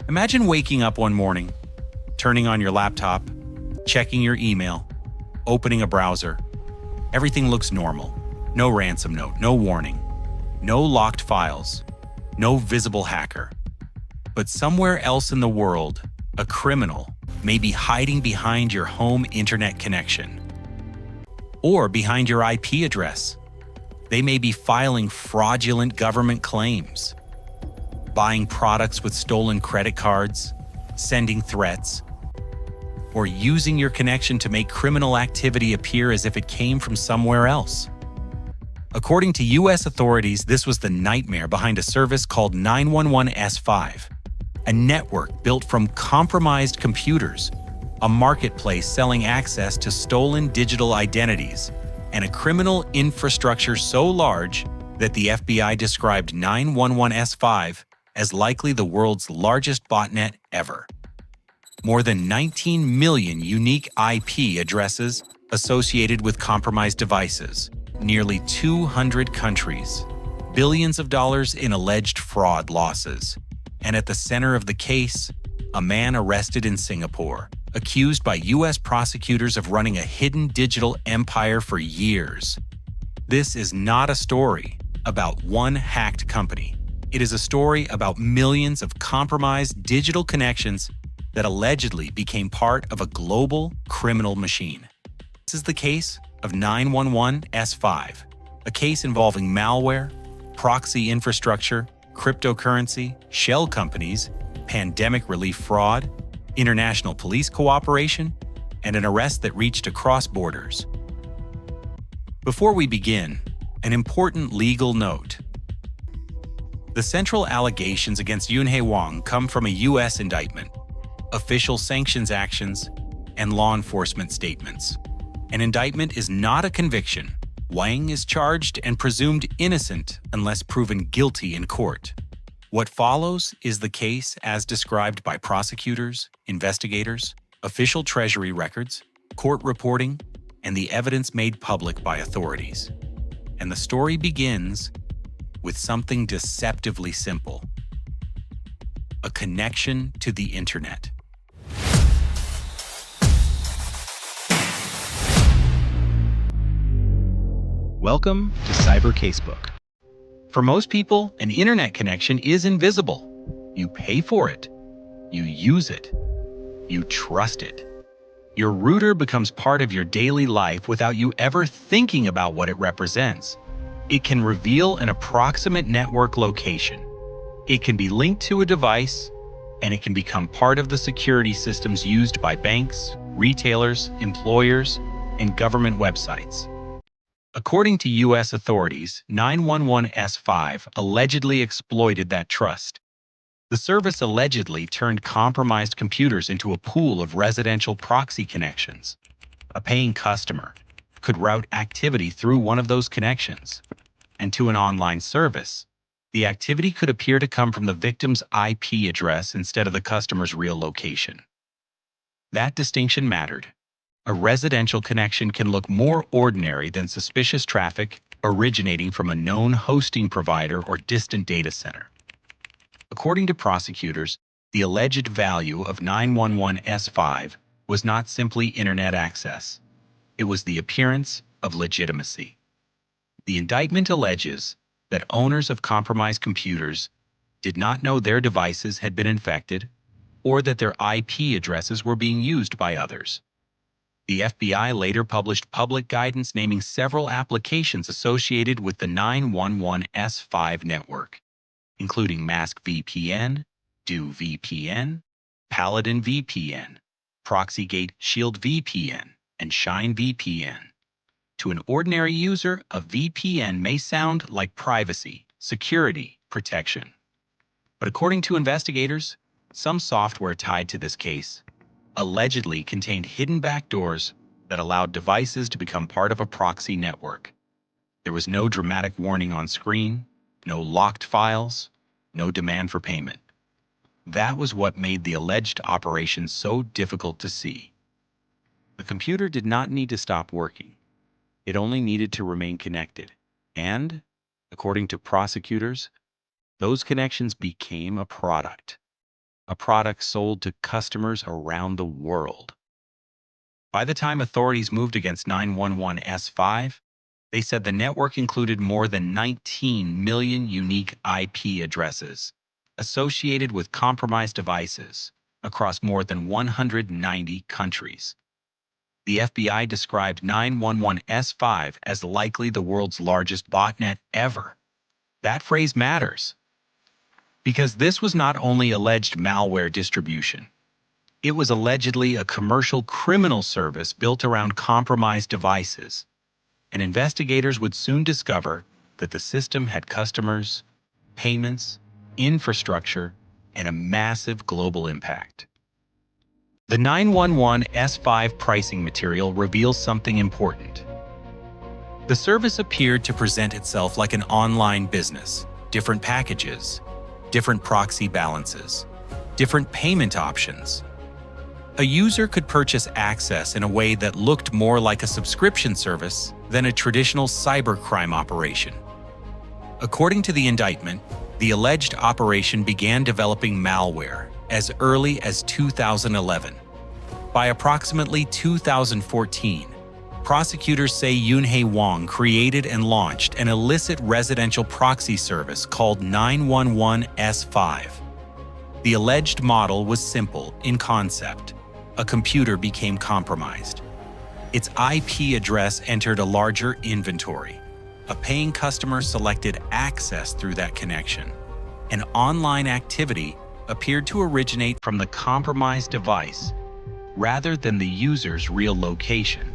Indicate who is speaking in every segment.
Speaker 1: Imagine waking up one morning, turning on your laptop, checking your email, opening a browser. Everything looks normal. No ransom note, no warning, no locked files, no visible hacker. But somewhere else in the world, a criminal may be hiding behind your home internet connection or behind your IP address. They may be filing fraudulent government claims, buying products with stolen credit cards, sending threats, or using your connection to make criminal activity appear as if it came from somewhere else. According to US authorities, this was the nightmare behind a service called 911 S5, a network built from compromised computers, a marketplace selling access to stolen digital identities, and a criminal infrastructure so large that the FBI described 911 S5 as likely the world's largest botnet ever. More than 19 million unique IP addresses associated with compromised devices, nearly 200 countries, billions of dollars in alleged fraud losses, and at the center of the case, a man arrested in Singapore, accused by US prosecutors of running a hidden digital empire for years. This is not a story about one hacked company. It is a story about millions of compromised digital connections that allegedly became part of a global criminal machine. This is the case of 911 S5, a case involving malware, proxy infrastructure, cryptocurrency, shell companies, pandemic relief fraud, international police cooperation, and an arrest that reached across borders. Before we begin, an important legal note. The central allegations against Yunhe Wang come from a US indictment, official sanctions actions, and law enforcement statements. An indictment is not a conviction. Wang is charged and presumed innocent unless proven guilty in court. What follows is the case as described by prosecutors, investigators, official Treasury records, court reporting, and the evidence made public by authorities. And the story begins with something deceptively simple: a connection to the internet. Welcome to CyberCasebook. For most people, an internet connection is invisible. You pay for it. You use it. You trust it. Your router becomes part of your daily life without you ever thinking about what it represents. It can reveal an approximate network location. It can be linked to a device, and it can become part of the security systems used by banks, retailers, employers, and government websites. According to US authorities, 911 S5 allegedly exploited that trust. The service allegedly turned compromised computers into a pool of residential proxy connections. A paying customer could route activity through one of those connections and to an online service. The activity could appear to come from the victim's IP address instead of the customer's real location. That distinction mattered. A residential connection can look more ordinary than suspicious traffic originating from a known hosting provider or distant data center. According to prosecutors, the alleged value of 911 S5 was not simply internet access. It was the appearance of legitimacy. The indictment alleges that owners of compromised computers did not know their devices had been infected or that their IP addresses were being used by others. The FBI later published public guidance naming several applications associated with the 911 S5 network, including Mask VPN, Do VPN, Paladin VPN, Proxygate Shield VPN, and Shine VPN. To an ordinary user, a VPN may sound like privacy, security, protection. But according to investigators, some software tied to this case allegedly contained hidden backdoors that allowed devices to become part of a proxy network. There was no dramatic warning on screen, no locked files, no demand for payment. That was what made the alleged operation so difficult to see. The computer did not need to stop working. It only needed to remain connected. And, according to prosecutors, those connections became a product. a product sold to customers around the world. By the time authorities moved against 911 S5, they said the network included more than 19 million unique IP addresses associated with compromised devices across more than 190 countries. The FBI described 911 S5 as likely the world's largest botnet ever. That phrase matters because this was not only alleged malware distribution. It was allegedly a commercial criminal service built around compromised devices, and investigators would soon discover that the system had customers, payments, infrastructure, and a massive global impact. The 911 S5 pricing material reveals something important. The service appeared to present itself like an online business, different packages, different proxy balances, different payment options. A user could purchase access in a way that looked more like a subscription service than a traditional cybercrime operation. According to the indictment, the alleged operation began developing malware as early as 2011. By approximately 2014, prosecutors say Yunhe Wang created and launched an illicit residential proxy service called 911 S5. The alleged model was simple in concept. A computer became compromised. Its IP address entered a larger inventory. A paying customer selected access through that connection. An online activity appeared to originate from the compromised device rather than the user's real location.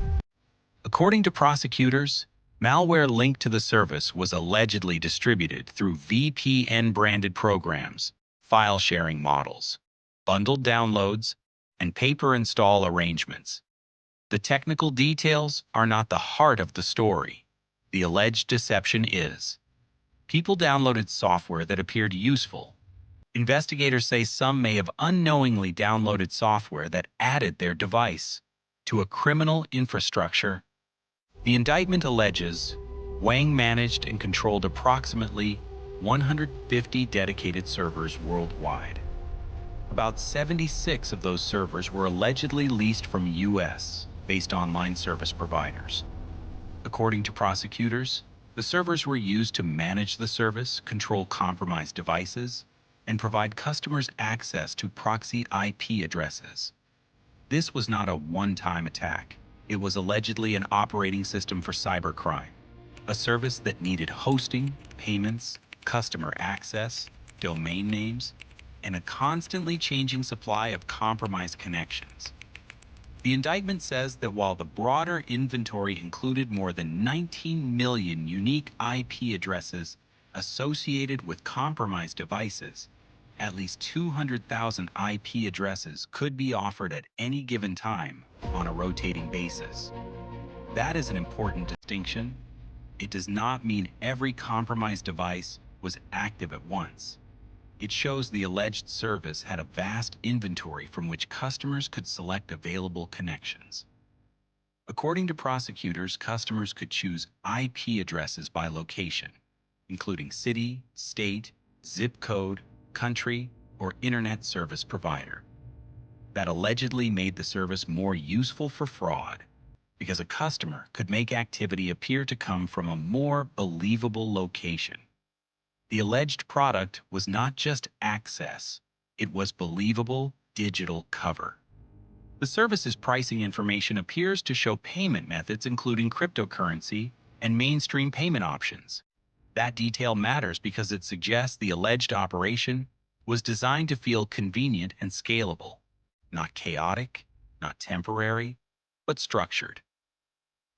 Speaker 1: According to prosecutors, malware linked to the service was allegedly distributed through VPN-branded programs, file-sharing models, bundled downloads, and pay-per-install arrangements. The technical details are not the heart of the story. The alleged deception is. People downloaded software that appeared useful. Investigators say some may have unknowingly downloaded software that added their device to a criminal infrastructure. The indictment alleges Wang managed and controlled approximately 150 dedicated servers worldwide. About 76 of those servers were allegedly leased from US-based online service providers. According to prosecutors, the servers were used to manage the service, control compromised devices, and provide customers access to proxy IP addresses. This was not a one-time attack. It was allegedly an operating system for cybercrime, a service that needed hosting, payments, customer access, domain names, and a constantly changing supply of compromised connections. The indictment says that while the broader inventory included more than 19 million unique IP addresses associated with compromised devices, at least 200,000 IP addresses could be offered at any given time on a rotating basis. That is an important distinction. It does not mean every compromised device was active at once. It shows the alleged service had a vast inventory from which customers could select available connections. According to prosecutors, customers could choose IP addresses by location, including city, state, zip code, country, or internet service provider. That allegedly made the service more useful for fraud because a customer could make activity appear to come from a more believable location. The alleged product was not just access, it was believable digital cover. The service's pricing information appears to show payment methods including cryptocurrency and mainstream payment options. That detail matters because it suggests the alleged operation was designed to feel convenient and scalable, not chaotic, not temporary, but structured.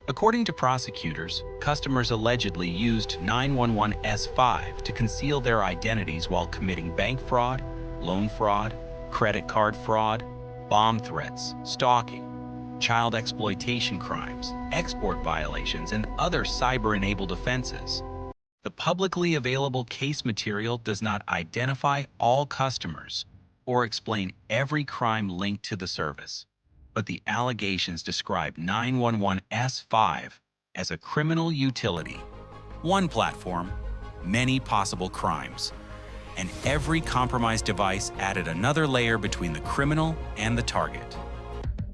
Speaker 1: According to prosecutors, customers allegedly used 911 S5 to conceal their identities while committing bank fraud, loan fraud, credit card fraud, bomb threats, stalking, child exploitation crimes, export violations, and other cyber-enabled offenses. The publicly available case material does not identify all customers or explain every crime linked to the service, but the allegations describe 911 S5 as a criminal utility. One platform, many possible crimes. and every compromised device added another layer between the criminal and the target.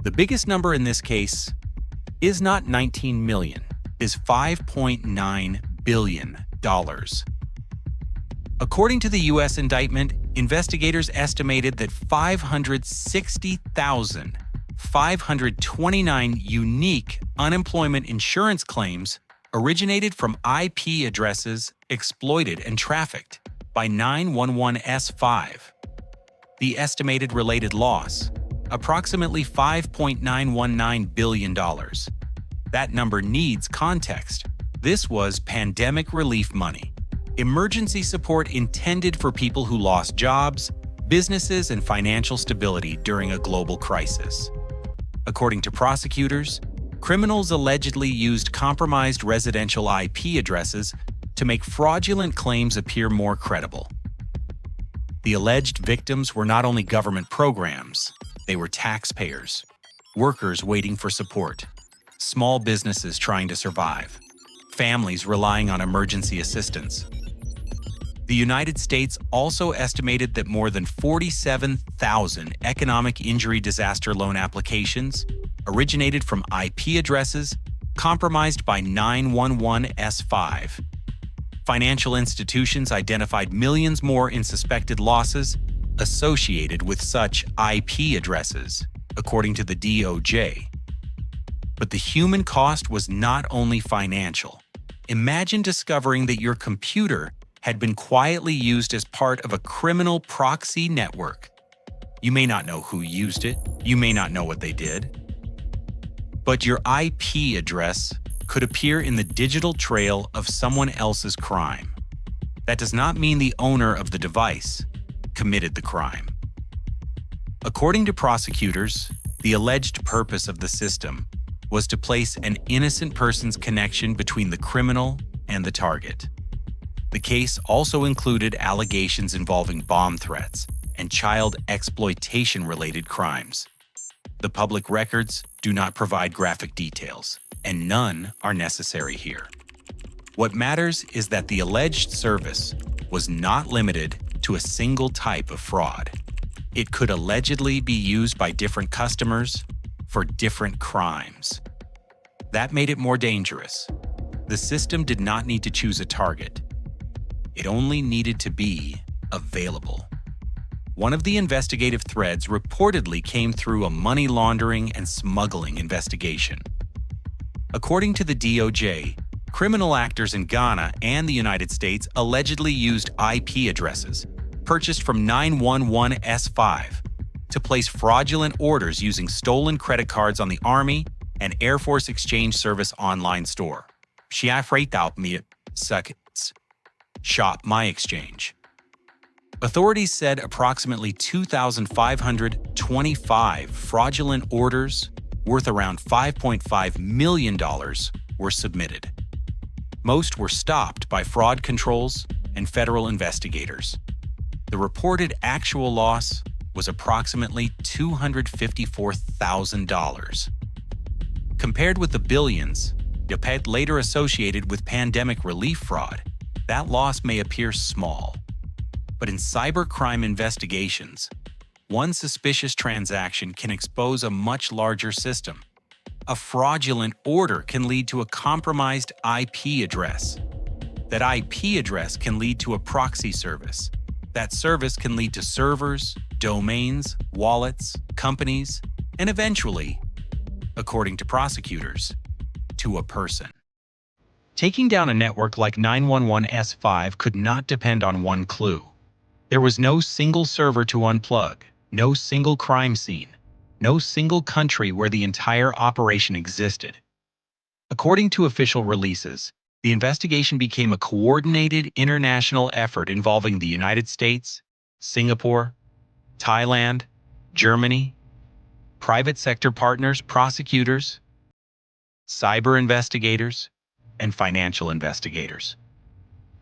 Speaker 1: The biggest number in this case is not 19 million, is $5.9 billion. According to the U.S. indictment, investigators estimated that 560,529 unique unemployment insurance claims originated from IP addresses exploited and trafficked by 911S5. The estimated related loss, approximately $5.919 billion. That number needs context. This was pandemic relief money, emergency support intended for people who lost jobs, businesses, and financial stability during a global crisis. According to prosecutors, criminals allegedly used compromised residential IP addresses to make fraudulent claims appear more credible. The alleged victims were not only government programs, they were taxpayers, workers waiting for support, small businesses trying to survive, families relying on emergency assistance. The United States also estimated that more than 47,000 economic injury disaster loan applications originated from IP addresses compromised by 911S5. Financial institutions identified millions more in suspected losses associated with such IP addresses, according to the DOJ. But the human cost was not only financial. Imagine discovering that your computer had been quietly used as part of a criminal proxy network. You may not know who used it, you may not know what they did, but your IP address could appear in the digital trail of someone else's crime. That does not mean the owner of the device committed the crime. According to prosecutors, the alleged purpose of the system was to place an innocent person's connection between the criminal and the target. The case also included allegations involving bomb threats and child exploitation-related crimes. The public records do not provide graphic details, and none are necessary here. What matters is that the alleged service was not limited to a single type of fraud. It could allegedly be used by different customers for different crimes. That made it more dangerous. The system did not need to choose a target. It only needed to be available. One of the investigative threads reportedly came through a money laundering and smuggling investigation. According to the DOJ, criminal actors in Ghana and the United States allegedly used IP addresses purchased from 911S5 to place fraudulent orders using stolen credit cards on the Army and Air Force Exchange Service online store. Shop My Exchange. Authorities said approximately 2,525 fraudulent orders worth around $5.5 million were submitted. Most were stopped by fraud controls and federal investigators. The reported actual loss was approximately $254,000. Compared with the billions later associated with pandemic relief fraud, that loss may appear small. But in cybercrime investigations, one suspicious transaction can expose a much larger system. A fraudulent order can lead to a compromised IP address. That IP address can lead to a proxy service. That service can lead to servers, domains, wallets, companies, and eventually, according to prosecutors, to a person. Taking down a network like 911S5 could not depend on one clue. There was no single server to unplug, no single crime scene, no single country where the entire operation existed. According to official releases, the investigation became a coordinated international effort involving the United States, Singapore, Thailand, Germany, private sector partners, prosecutors, cyber investigators, and financial investigators.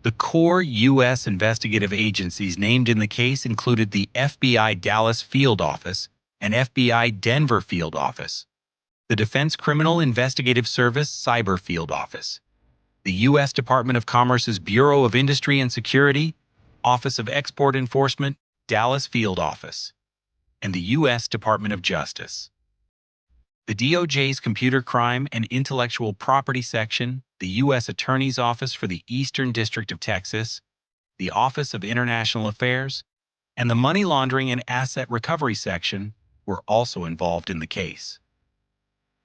Speaker 1: The core U.S. investigative agencies named in the case included the FBI Dallas Field Office and FBI Denver Field Office, the Defense Criminal Investigative Service Cyber Field Office, the U.S. Department of Commerce's Bureau of Industry and Security, Office of Export Enforcement, Dallas Field Office, and the U.S. Department of Justice. The DOJ's Computer Crime and Intellectual Property Section, the U.S. Attorney's Office for the Eastern District of Texas, the Office of International Affairs, and the Money Laundering and Asset Recovery Section were also involved in the case.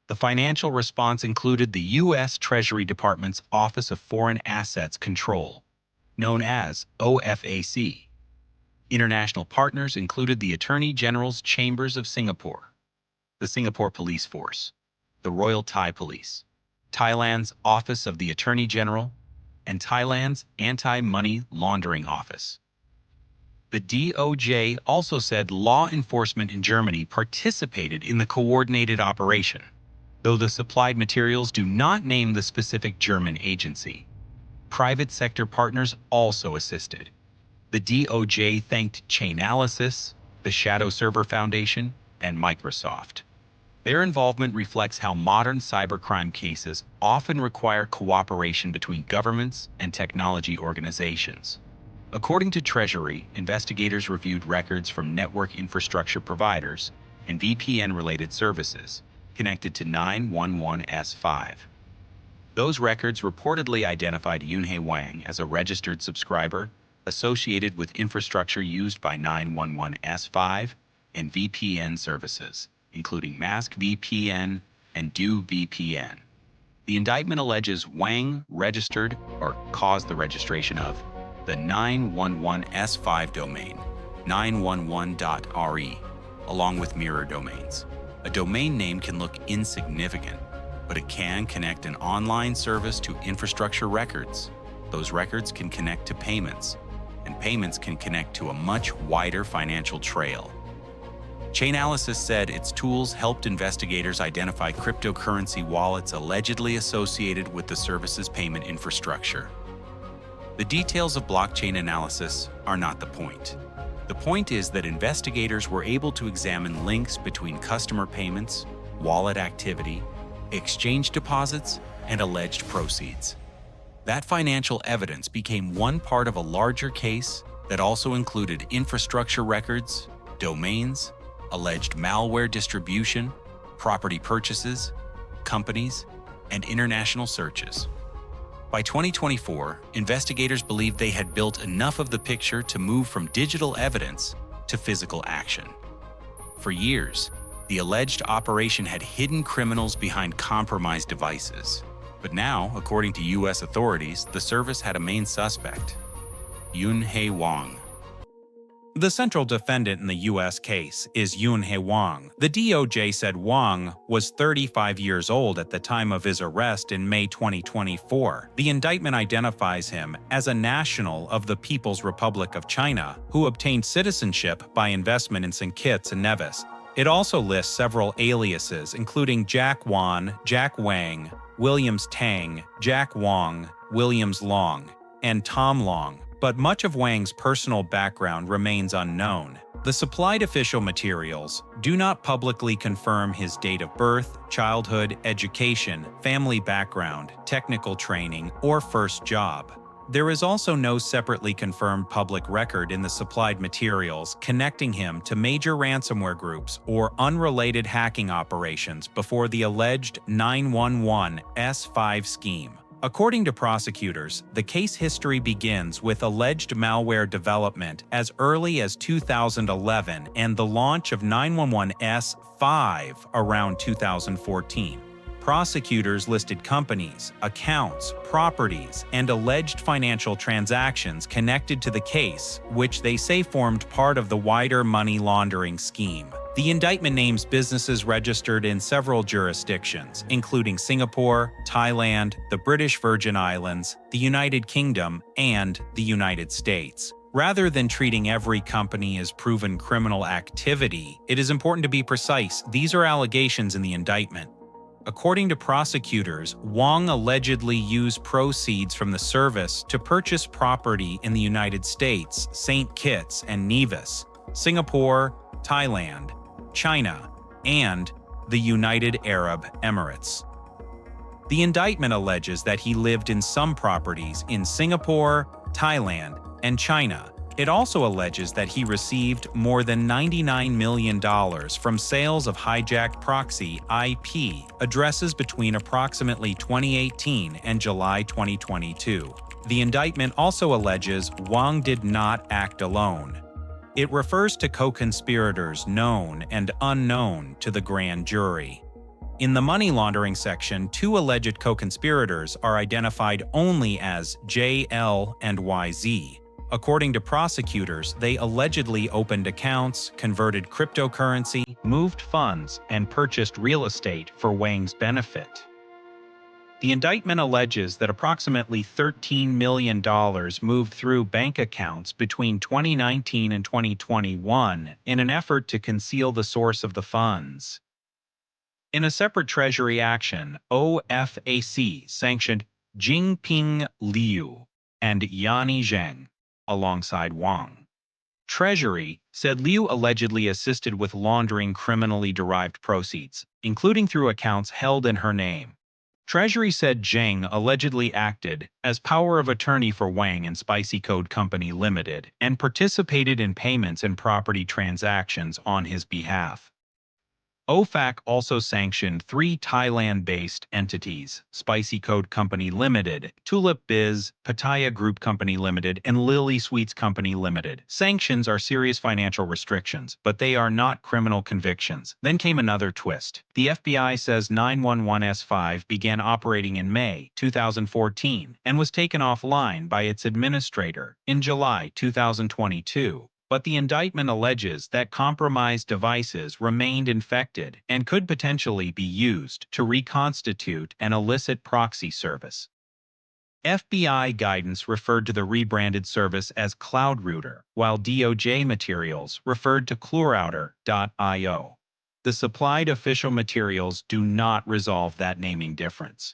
Speaker 1: The financial response included the U.S. Treasury Department's Office of Foreign Assets Control, known as OFAC. International partners included the Attorney General's Chambers of Singapore, the Singapore Police Force, the Royal Thai Police, Thailand's Office of the Attorney General, and Thailand's Anti-Money Laundering Office. The DOJ also said law enforcement in Germany participated in the coordinated operation, though the supplied materials do not name the specific German agency. Private sector partners also assisted. The DOJ thanked Chainalysis, the Shadow Server Foundation, and Microsoft. Their involvement reflects how modern cybercrime cases often require cooperation between governments and technology organizations. According to Treasury, investigators reviewed records from network infrastructure providers and VPN-related services connected to 911S5. Those records reportedly identified Yunhe Wang as a registered subscriber associated with infrastructure used by 911S5 and VPN services, including Mask VPN and Do VPN. The indictment alleges Wang registered or caused the registration of the 911S5 domain, 911.re, along with mirror domains. A domain name can look insignificant, but it can connect an online service to infrastructure records. Those records can connect to payments, and payments can connect to a much wider financial trail. Chainalysis said its tools helped investigators identify cryptocurrency wallets allegedly associated with the service's payment infrastructure. The details of blockchain analysis are not the point. The point is that investigators were able to examine links between customer payments, wallet activity, exchange deposits, and alleged proceeds. That financial evidence became one part of a larger case that also included infrastructure records, domains, alleged malware distribution, property purchases, companies, and international searches. By 2024, investigators believed they had built enough of the picture to move from digital evidence to physical action. For years, the alleged operation had hidden criminals behind compromised devices. But now, according to U.S. authorities, the service had a main suspect, Yunhe Wang. The central defendant in the U.S. case is Yunhe Wang. The DOJ said Wang was 35 years old at the time of his arrest in May 2024. The indictment identifies him as a national of the People's Republic of China who obtained citizenship by investment in St. Kitts and Nevis. It also lists several aliases, including Jack Wan, Jack Wang, Williams Tang, Jack Wong, Williams Long, and Tom Long. But much of Wang's personal background remains unknown. The supplied official materials do not publicly confirm his date of birth, childhood, education, family background, technical training, or first job. There is also no separately confirmed public record in the supplied materials connecting him to major ransomware groups or unrelated hacking operations before the alleged 911S5 scheme. According to prosecutors, the case history begins with alleged malware development as early as 2011 and the launch of 911S5 around 2014. Prosecutors listed companies, accounts, properties, and alleged financial transactions connected to the case, which they say formed part of the wider money laundering scheme. The indictment names businesses registered in several jurisdictions, including Singapore, Thailand, the British Virgin Islands, the United Kingdom, and the United States. Rather than treating every company as proven criminal activity, it is important to be precise. These are allegations in the indictment. According to prosecutors, Wang allegedly used proceeds from the service to purchase property in the United States, St. Kitts and Nevis, Singapore, Thailand, China, and the United Arab Emirates. The indictment alleges that he lived in some properties in Singapore, Thailand, and China, It also alleges that he received more than $99 million from sales of hijacked Proxy IP addresses between approximately 2018 and July 2022. The indictment also alleges Wang did not act alone. It refers to co-conspirators known and unknown to the grand jury. In the money laundering section, 2 alleged co-conspirators are identified only as JL and YZ. According to prosecutors, they allegedly opened accounts, converted cryptocurrency, moved funds, and purchased real estate for Wang's benefit. The indictment alleges that approximately $13 million moved through bank accounts between 2019 and 2021 in an effort to conceal the source of the funds. In a separate Treasury action, OFAC sanctioned Jinping Liu and Yunhe Wang alongside Wang. Treasury said Liu allegedly assisted with laundering criminally derived proceeds, including through accounts held in her name. Treasury said Zhang allegedly acted as power of attorney for Wang and Spicy Code Company Limited and participated in payments and property transactions on his behalf. OFAC also sanctioned 3 Thailand-based entities, Spicy Code Company Limited, Tulip Biz, Pattaya Group Company Limited, and Lily Sweets Company Limited. Sanctions are serious financial restrictions, but they are not criminal convictions. Then came another twist. The FBI says 911S5 began operating in May 2014 and was taken offline by its administrator in July 2022. But the indictment alleges that compromised devices remained infected and could potentially be used to reconstitute an illicit proxy service. FBI guidance referred to the rebranded service as CloudRouter, while DOJ materials referred to ClueRouter.io. The supplied official materials do not resolve that naming difference.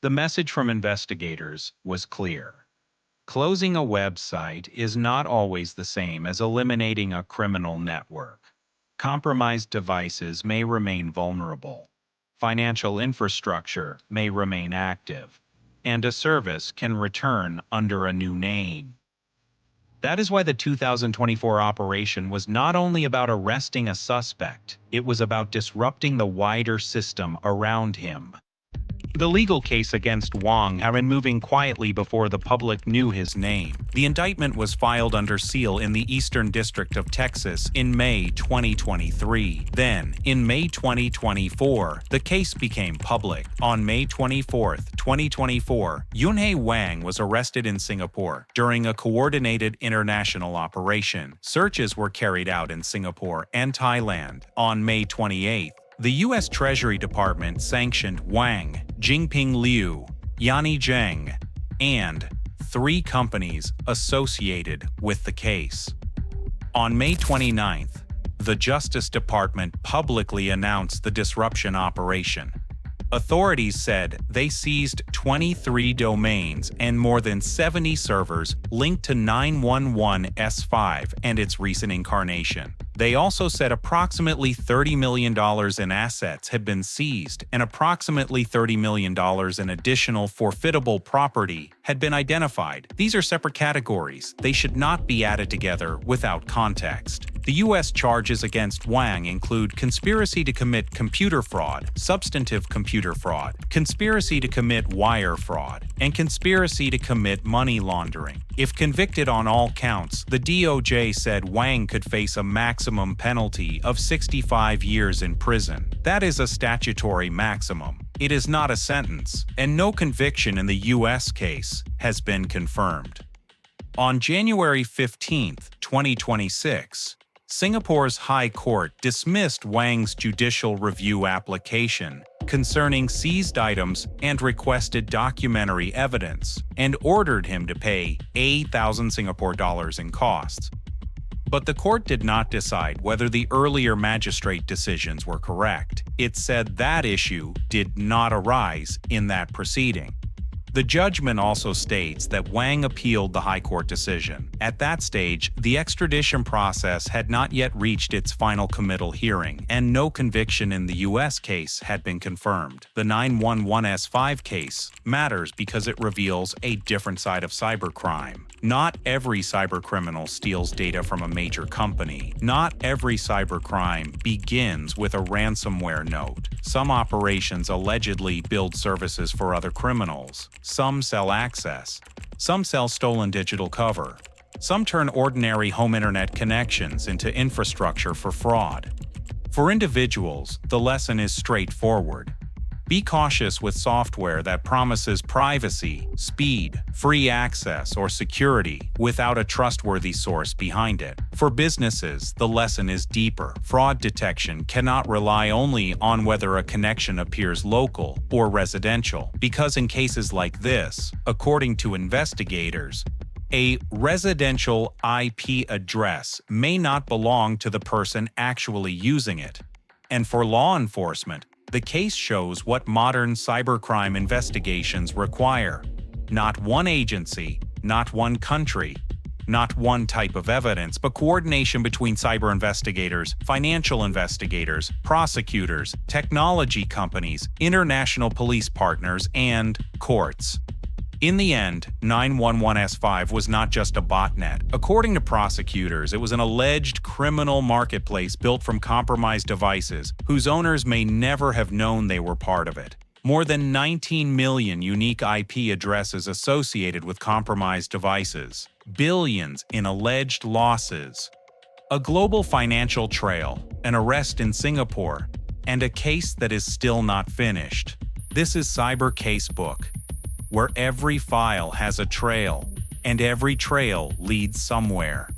Speaker 1: The message from investigators was clear. Closing a website is not always the same as eliminating a criminal network. Compromised devices may remain vulnerable. Financial infrastructure may remain active. And a service can return under a new name. That is why the 2024 operation was not only about arresting a suspect, it was about disrupting the wider system around him. The legal case against Wang had been moving quietly before the public knew his name. The indictment was filed under seal in the Eastern District of Texas in May 2023. Then, in May 2024, the case became public. On May 24, 2024, Yunhe Wang was arrested in Singapore during a coordinated international operation. Searches were carried out in Singapore and Thailand. On May 28, the U.S. Treasury Department sanctioned Wang, Jinping Liu, Yunhe Wang, and 3 companies associated with the case. On May 29th, the Justice Department publicly announced the disruption operation. Authorities said they seized 23 domains and more than 70 servers linked to 911S5 and its recent incarnation. They also said approximately $30 million in assets had been seized and approximately $30 million in additional forfeitable property had been identified. These are separate categories. They should not be added together without context. The U.S. charges against Wang include conspiracy to commit computer fraud, substantive computer fraud, conspiracy to commit wire fraud, and conspiracy to commit money laundering. If convicted on all counts, the DOJ said Wang could face a maximum penalty of 65 years in prison. That is a statutory maximum. It is not a sentence, and no conviction in the U.S. case has been confirmed. On January 15, 2026, Singapore's High Court dismissed Wang's judicial review application concerning seized items and requested documentary evidence, and ordered him to pay 8,000 Singapore dollars in costs. But the court did not decide whether the earlier magistrate decisions were correct. It said that issue did not arise in that proceeding. The judgment also states that Wang appealed the High Court decision. At that stage, the extradition process had not yet reached its final committal hearing, and no conviction in the U.S. case had been confirmed. The 911S5 case matters because it reveals a different side of cybercrime. Not every cybercriminal steals data from a major company. Not every cybercrime begins with a ransomware note. Some operations allegedly build services for other criminals. Some sell access. Some sell stolen digital cover. Some turn ordinary home internet connections into infrastructure for fraud. For individuals, the lesson is straightforward. Be cautious with software that promises privacy, speed, free access, or security without a trustworthy source behind it. For businesses, the lesson is deeper. Fraud detection cannot rely only on whether a connection appears local or residential, because in cases like this, according to investigators, a residential IP address may not belong to the person actually using it. And for law enforcement, the case shows what modern cybercrime investigations require. Not one agency, not one country, not one type of evidence, but coordination between cyber investigators, financial investigators, prosecutors, technology companies, international police partners, and courts. In the end, 911S5 was not just a botnet. According to prosecutors, it was an alleged criminal marketplace built from compromised devices, whose owners may never have known they were part of it. More than 19 million unique IP addresses associated with compromised devices. Billions in alleged losses. A global financial trail, an arrest in Singapore, and a case that is still not finished. This is CyberCasebook, where every file has a trail, and every trail leads somewhere.